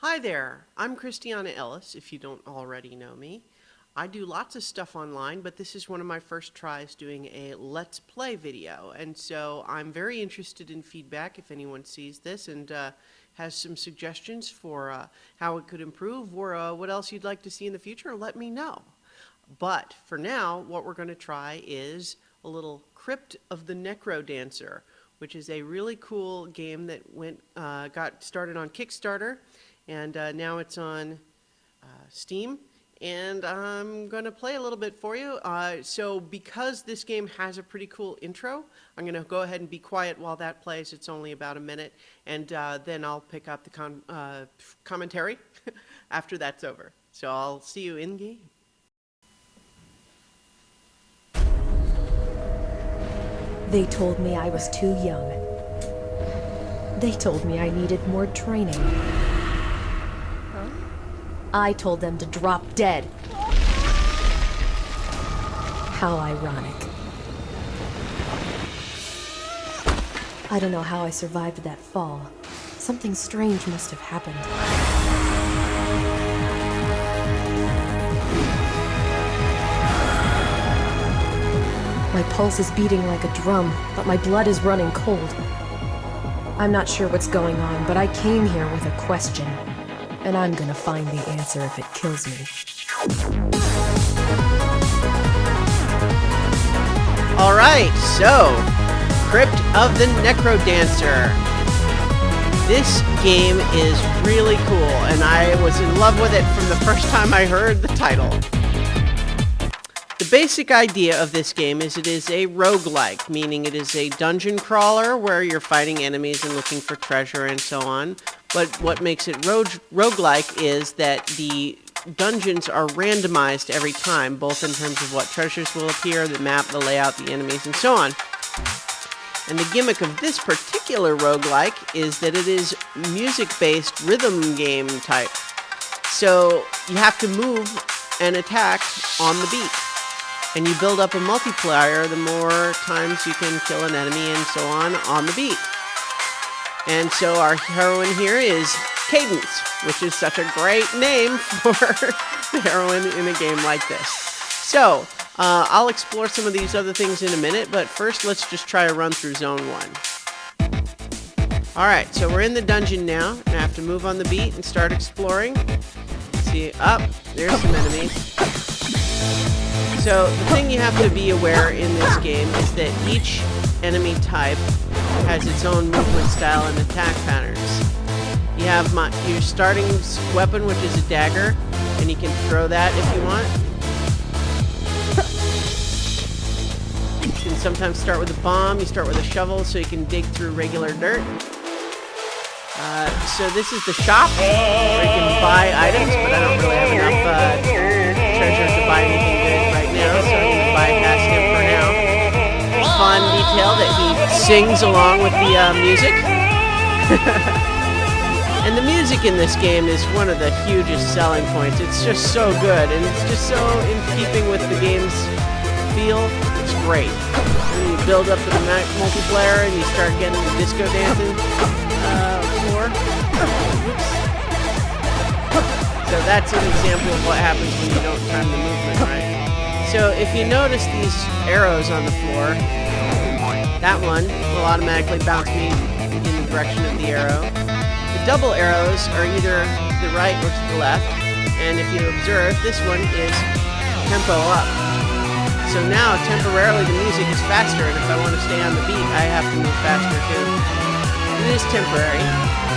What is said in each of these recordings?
Hi there, I'm Christiana Ellis, if you don't already know me. I do lots of stuff online, but this is one of my first tries doing a Let's Play video, and so I'm very interested in feedback if anyone sees this and has some suggestions for how it could improve or what else you'd like to see in the future, let me know. But for now, what we're going to try is a little Crypt of the Necrodancer, which is a really cool game that got started on Kickstarter, and now it's on Steam, and I'm going to play a little bit for you. So because this game has a pretty cool intro, I'm going to go ahead and be quiet while that plays. It's only about a minute, and then I'll pick up the commentary after that's over. So I'll see you in game. They told me I was too young. They told me I needed more training. I told them to drop dead. How ironic. I don't know how I survived that fall. Something strange must have happened. My pulse is beating like a drum, but my blood is running cold. I'm not sure what's going on, but I came here with a question. And I'm gonna find the answer if it kills me. Alright, so, Crypt of the Necrodancer. This game is really cool, and I was in love with it from the first time I heard the title. The basic idea of this game is it is a roguelike, meaning it is a dungeon crawler where you're fighting enemies and looking for treasure and so on. But what makes it roguelike is that the dungeons are randomized every time, both in terms of what treasures will appear, the map, the layout, the enemies, and so on. And the gimmick of this particular roguelike is that it is music-based rhythm game type. So you have to move and attack on the beat. And you build up a multiplier the more times you can kill an enemy and so on the beat. And so our heroine here is Cadence, which is such a great name for the heroine in a game like this. So, I'll explore some of these other things in a minute, but first let's just try a run through Zone 1. Alright, so we're in the dungeon now, and I have to move on the beat and start exploring. See, there's some enemies. So, the thing you have to be aware in this game is that each enemy type has its own movement style and attack patterns. You have your starting weapon, which is a dagger, and you can throw that if you want. You can sometimes start with a bomb, you start with a shovel so you can dig through regular dirt. So this is the shop, where you can buy items, but I don't really have enough treasure to buy anything good right now, so I'm going to bypass him for now. Fun detail that he sings along with the music. And the music in this game is one of the hugest selling points. It's just so good, and it's just so in keeping with the game's feel. It's great. And you build up to the multiplayer, and you start getting the disco dancing floor. So that's an example of what happens when you don't time the movement right. So if you notice these arrows on the floor, that one will automatically bounce me in the direction of the arrow. The double arrows are either to the right or to the left, and if you observe, this one is tempo up. So now, temporarily, the music is faster, and if I want to stay on the beat, I have to move faster too. It is temporary.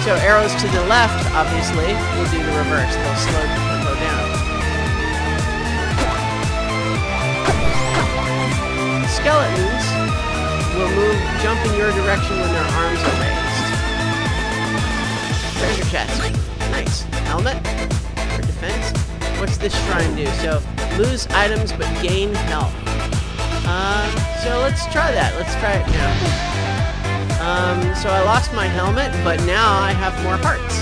So arrows to the left, obviously, will do the reverse. They'll slow the tempo down. Skeletons will jump in your direction when their arms are raised. Treasure chest. Nice. Helmet for defense. What's this shrine do? So, lose items but gain health. So let's try that. Let's try it now. So I lost my helmet, but now I have more hearts.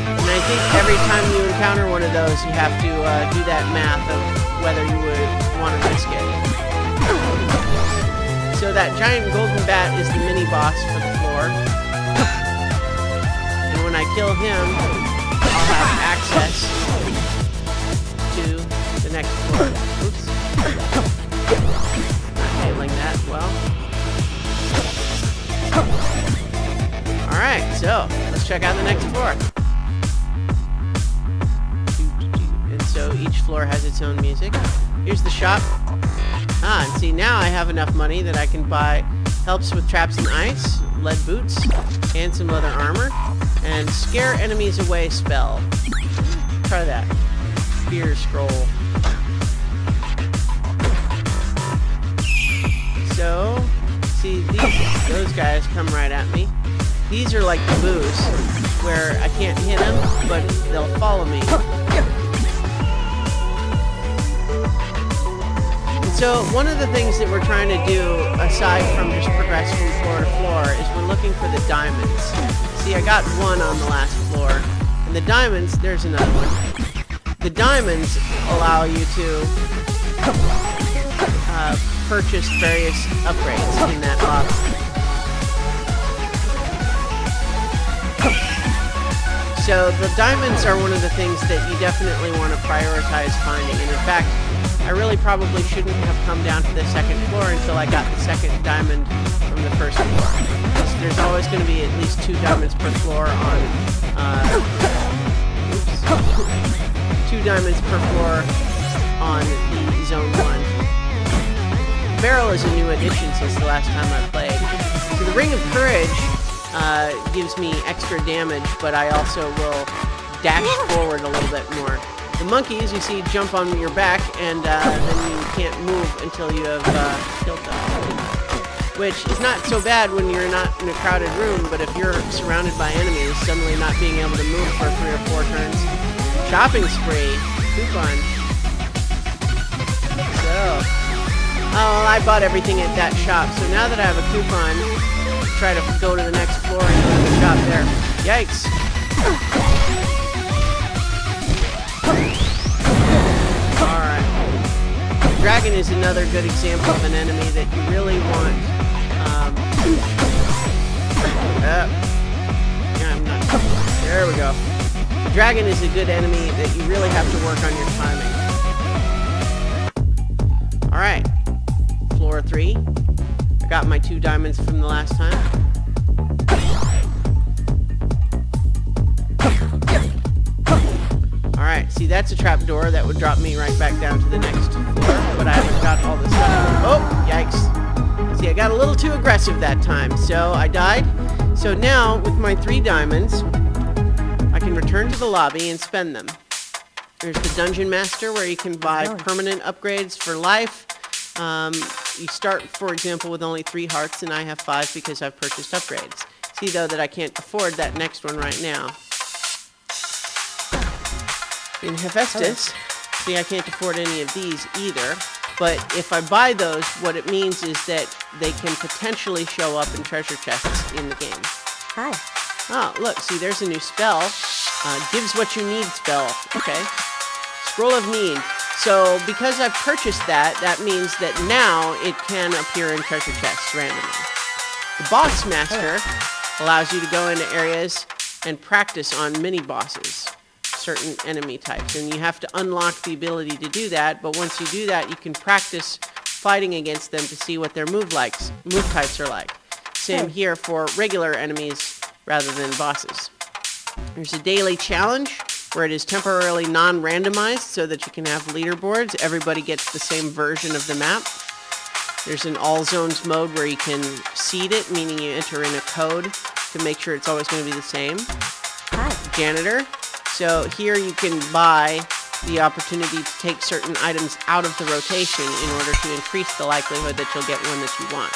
And I think every time you encounter one of those, you have to do that math of whether you would want to risk it. So that giant golden bat is the mini-boss for the floor. And when I kill him, I'll have access to the next floor. Oops. Not handling that well. Alright, so let's check out the next floor. And so each floor has its own music. Here's the shop. And see, now I have enough money that I can buy helps with traps and ice, lead boots, and some leather armor, and scare enemies away spell. Try that. Fear scroll. So, see, those guys come right at me. These are like the boos, where I can't hit them, but they'll follow me. So one of the things that we're trying to do, aside from just progress from floor to floor, is we're looking for the diamonds. See, I got one on the last floor, and the diamonds, there's another one. The diamonds allow you to purchase various upgrades in that lobby. So the diamonds are one of the things that you definitely want to prioritize finding, and in fact, I really probably shouldn't have come down to the second floor until I got the second diamond from the first floor. There's always going to be at least 2 diamonds per floor on... 2 diamonds per floor on the Zone 1. Barrel is a new addition since the last time I played. So the Ring of Courage gives me extra damage, but I also will dash forward a little bit more. The monkeys, you see, jump on your back, and then you can't move until you have killed them. Which is not so bad when you're not in a crowded room, but if you're surrounded by enemies, suddenly not being able to move for 3 or 4 turns. Shopping spree. Coupon. So. Oh, well, I bought everything at that shop, so now that I have a coupon, try to go to the next floor and go to the shop there. Yikes. Alright. Dragon is another good example of an enemy that you really want. Yeah, I'm not. There we go. The dragon is a good enemy that you really have to work on your timing. Alright. Floor 3. I got my 2 diamonds from the last time. Alright, see, that's a trapdoor that would drop me right back down to the next floor, but I haven't got all this stuff. Oh, yikes. See, I got a little too aggressive that time, so I died. So now, with my 3 diamonds, I can return to the lobby and spend them. There's the Dungeon Master, where you can buy permanent upgrades for life. You start, for example, with only 3 hearts, and I have 5 because I've purchased upgrades. See, though, that I can't afford that next one right now. In Hephaestus, see, I can't afford any of these either, but if I buy those, what it means is that they can potentially show up in treasure chests in the game. Hi. Oh, look, see, there's a new spell. Gives what you need spell. Okay. Scroll of Need. So, because I've purchased that, that means that now it can appear in treasure chests randomly. The Boss Master allows you to go into areas and practice on mini-bosses, certain enemy types, and you have to unlock the ability to do that, but once you do that, you can practice fighting against them to see what their move types are like. Same here for regular enemies rather than bosses. There's a daily challenge where it is temporarily non-randomized so that you can have leaderboards. Everybody gets the same version of the map. There's an all zones mode where you can seed it, meaning you enter in a code to make sure it's always going to be the same. Hi. Janitor. So here you can buy the opportunity to take certain items out of the rotation in order to increase the likelihood that you'll get one that you want.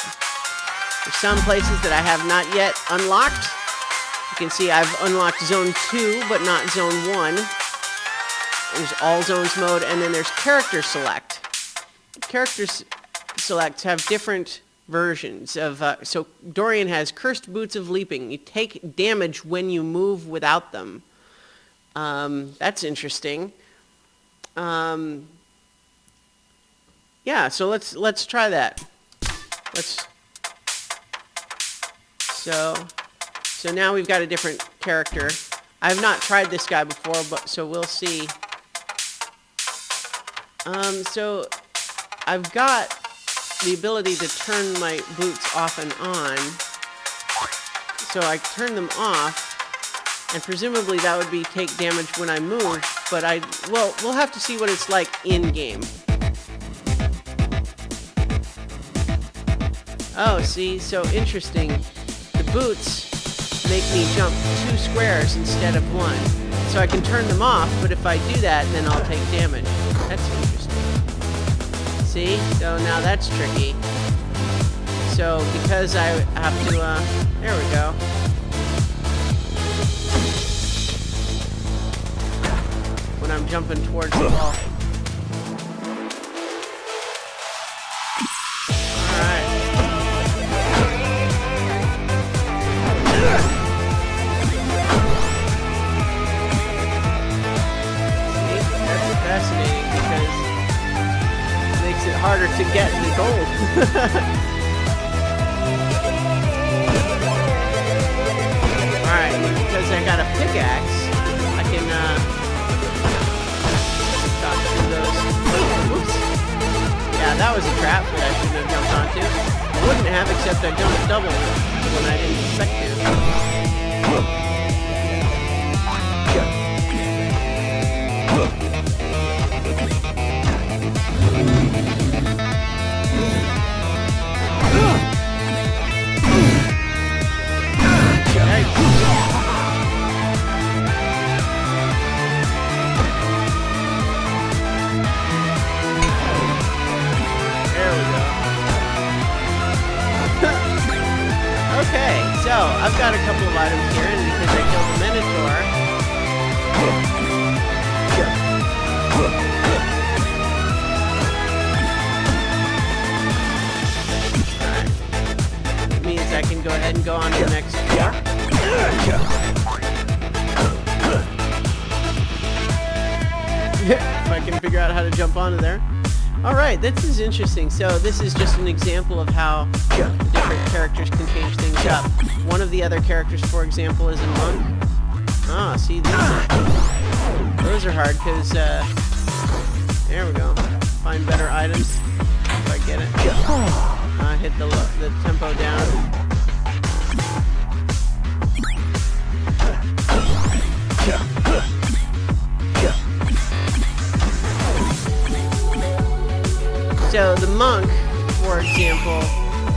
There's some places that I have not yet unlocked. You can see I've unlocked Zone 2, but not Zone 1. There's All Zones mode, and then there's Character Select. Character Selects have different versions of... so Dorian has Cursed Boots of Leaping. You take damage when you move without them. That's interesting. Yeah, so let's try that. So now we've got a different character. I've not tried this guy before, but so we'll see. So I've got the ability to turn my boots off and on. So I turn them off, and presumably that would be take damage when I move, but well, we'll have to see what it's like in-game. Oh, see, so interesting. The boots make me jump 2 squares instead of 1. So I can turn them off, but if I do that, then I'll take damage. That's interesting. See? So now that's tricky. So because I have to, there we go. When I'm jumping towards the wall. Alright. See? That's fascinating because it makes it harder to get the gold. Alright, because I got a pickaxe, I can, dodge through those. Oops. Yeah, that was a trap that I shouldn't have jumped onto. I wouldn't have, except I jumped double when I didn't expect to. Okay, so I've got a couple of items here, and because I killed the Minotaur. Alright. That means I can go ahead and go on to the next floor. If I can figure out how to jump onto there. Alright, this is interesting. So this is just an example of how the different characters can change things up. One of the other characters, for example, is a monk. Ah, see, those are hard because, there we go. Find better items if I get it. Hit the tempo down. So the monk, for example,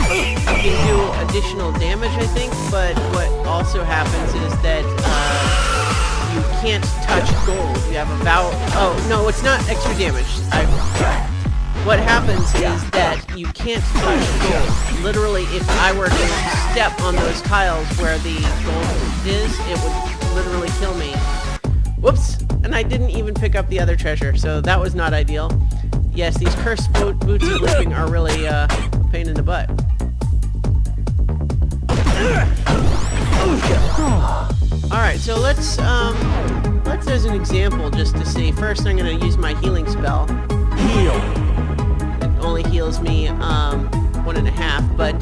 can do additional damage, I think, but what also happens is that you can't touch gold. You have a vow. Oh, no, it's not extra damage. What happens is that you can't touch gold. Literally, if I were to step on those tiles where the gold is, it would literally kill me. Whoops! And I didn't even pick up the other treasure, so that was not ideal. Yes, these cursed boots of leaping are really a pain in the butt. Alright, so let's as an example, just to see. First, I'm going to use my healing spell. Heal. It only heals me 1.5, but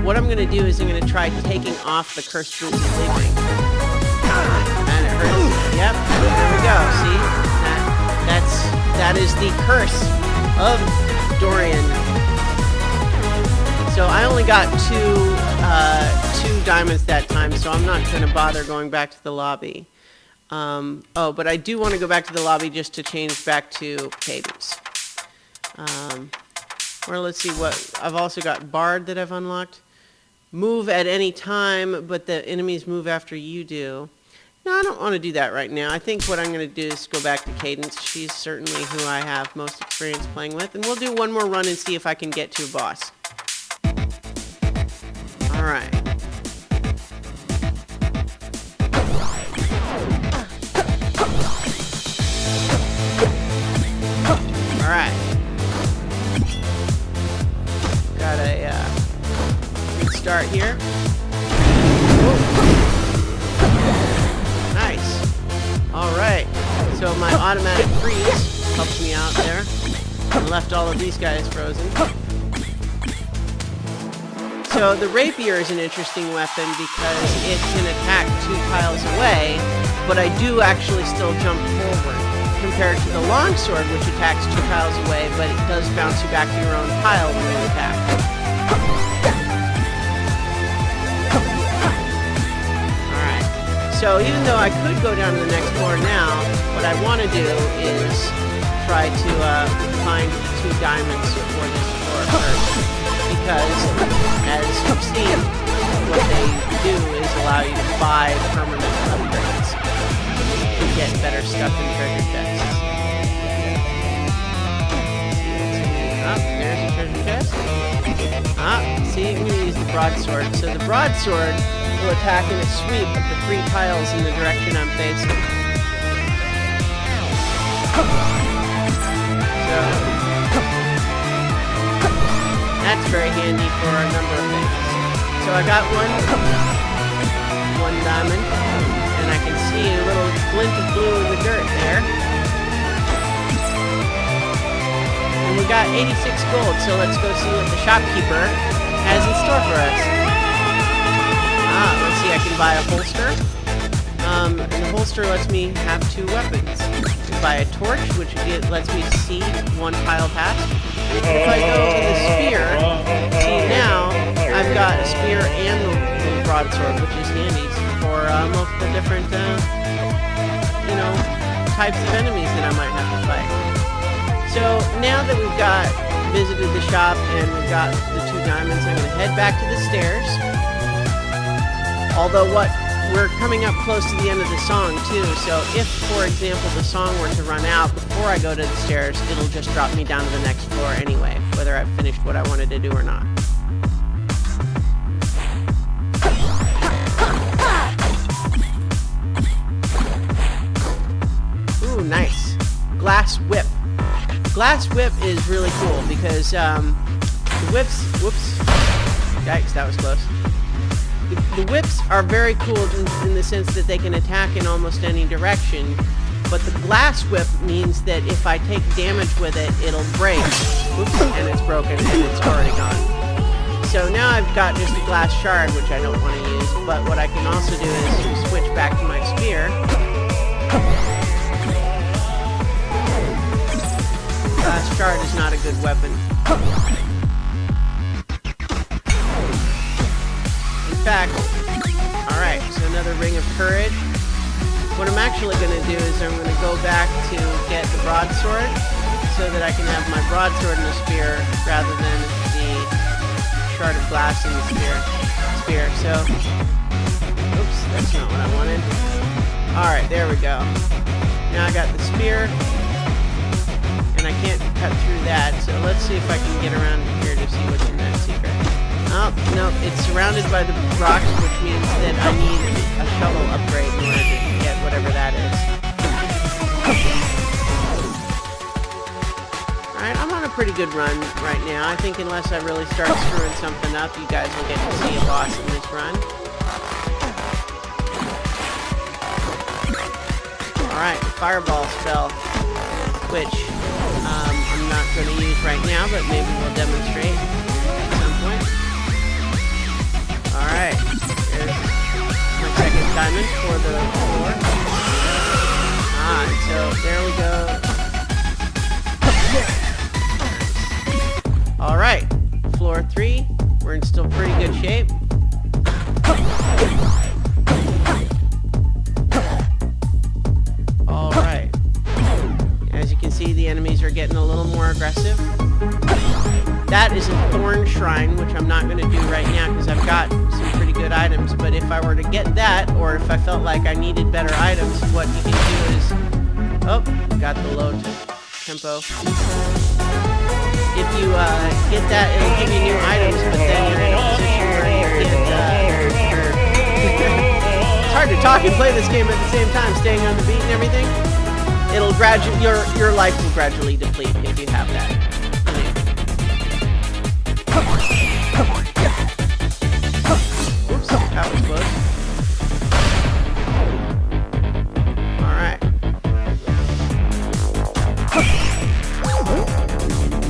what I'm going to do is I'm going to try taking off the cursed boots of leaping. And it hurts. Yep, there we go. See? That is the curse of Dorian. So I only got two diamonds that time, so I'm not going to bother going back to the lobby. Oh, but I do want to go back to the lobby just to change back to Cadence. Or let's see what... I've also got Bard that I've unlocked. Move at any time, but the enemies move after you do. No, I don't want to do that right now. I think what I'm going to do is go back to Cadence. She's certainly who I have most experience playing with. And we'll do one more run and see if I can get to a boss. Alright. Alright. Got a good start here. Nice. Alright. So my automatic freeze helps me out there. And left all of these guys frozen. So So the rapier is an interesting weapon because it can attack 2 tiles away, but I do actually still jump forward, compared to the longsword, which attacks 2 tiles away, but it does bounce you back to your own tile when you attack. Alright, so even though I could go down to the next floor now, what I want to do is try to find 2 diamonds for this floor first. Because, as you've seen, what they do is allow you to buy permanent upgrades to get better stuff in treasure chests. There's a treasure chest. See, I'm going to use the broadsword. So the broadsword will attack in a sweep of the 3 tiles in the direction I'm facing. So that's very handy for a number of things. So I got one diamond, and I can see a little glint of blue in the dirt there. And we got 86 gold, so let's go see what the shopkeeper has in store for us. Let's see, I can buy a holster. And the holster lets me have 2 weapons. I can buy a torch, which lets me see 1 tile past. If I go to the spear, see now, I've got a spear and the broadsword, which is handy for multiple different, types of enemies that I might have to fight. So now that we've visited the shop and we've got the 2 diamonds, I'm going to head back to the stairs. Although we're coming up close to the end of the song too, so if, for example, the song were to run out before I go to the stairs, it'll just drop me down to the next floor anyway, whether I've finished what I wanted to do or not. Ooh, nice. Glass whip. Glass whip is really cool because the whips... Whoops. Yikes, that was close. The whips are very cool in the sense that they can attack in almost any direction, but the glass whip means that if I take damage with it, it'll break. Oops, and it's broken, and it's already gone. So now I've got just a glass shard, which I don't want to use, but what I can also do is switch back to my spear. Glass shard is not a good weapon. Alright, so another ring of courage. What I'm actually going to do is I'm going to go back to get the broadsword so that I can have my broadsword in the spear rather than the shard of glass in the spear. So, oops, that's not what I wanted. Alright, there we go. Now I got the spear, and I can't cut through that, so let's see if I can get around here to see what's in that secret. Oh, no, it's surrounded by the rocks, which means that I need a shovel upgrade in order to get whatever that is. Alright, I'm on a pretty good run right now. I think unless I really start screwing something up, you guys will get to see a boss in this run. Alright, fireball spell, which I'm not going to use right now, but maybe we'll demonstrate at some point. Alright, there's my second diamond for the floor. So there we go. Alright, floor 3, we're in still pretty good shape. Alright, as you can see, the enemies are getting a little more aggressive. That is a thorn shrine, which I'm not going to do right now because I've got some pretty good items. But if I were to get that, or if I felt like I needed better items, what you can do is... Oh, got the low tempo. If you get that, it'll give you new items, but then you're in a position where you can't... It's hard to talk and play this game at the same time, staying on the beat and everything. It'll your life will gradually deplete if you have that. Oops, that was close. Alright.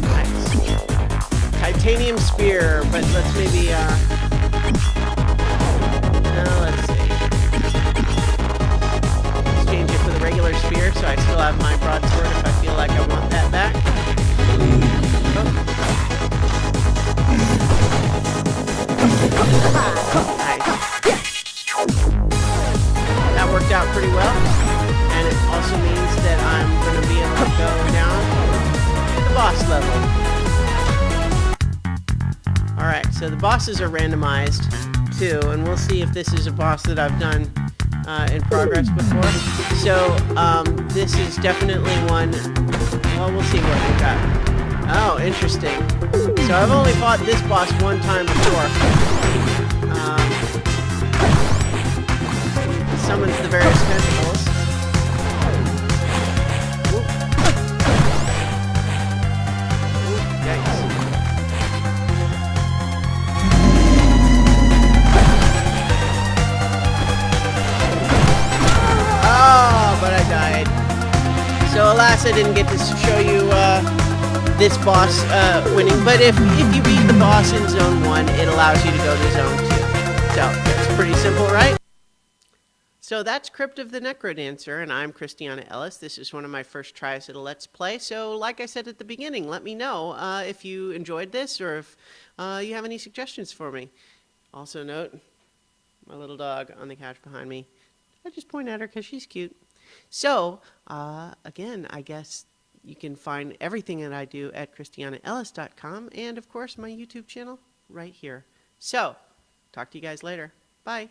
Nice. Titanium spear, but let's maybe so I still have my broadsword if I feel like I want that back. Oh. Nice. That worked out pretty well, and it also means that I'm going to be able to go down to the boss level. Alright, so the bosses are randomized too, and we'll see if this is a boss that I've done in progress before. So, this is definitely one, well, we'll see what we got. Oh, interesting. So I've only fought this boss one time before. Summons the various tentacles. Oop. Oop, yikes. Oh, but I died. So alas, I didn't get to show you this boss winning. But if you beat the boss in Zone 1, it allows you to go to Zone 2. So that's pretty simple, right? So that's Crypt of the Necrodancer, and I'm Christiana Ellis. This is one of my first tries at a Let's Play. So like I said at the beginning, let me know if you enjoyed this or if you have any suggestions for me. Also note, my little dog on the couch behind me. I just point at her because she's cute. So, again, I guess you can find everything that I do at ChristianaEllis.com and, of course, my YouTube channel right here. So, talk to you guys later. Bye.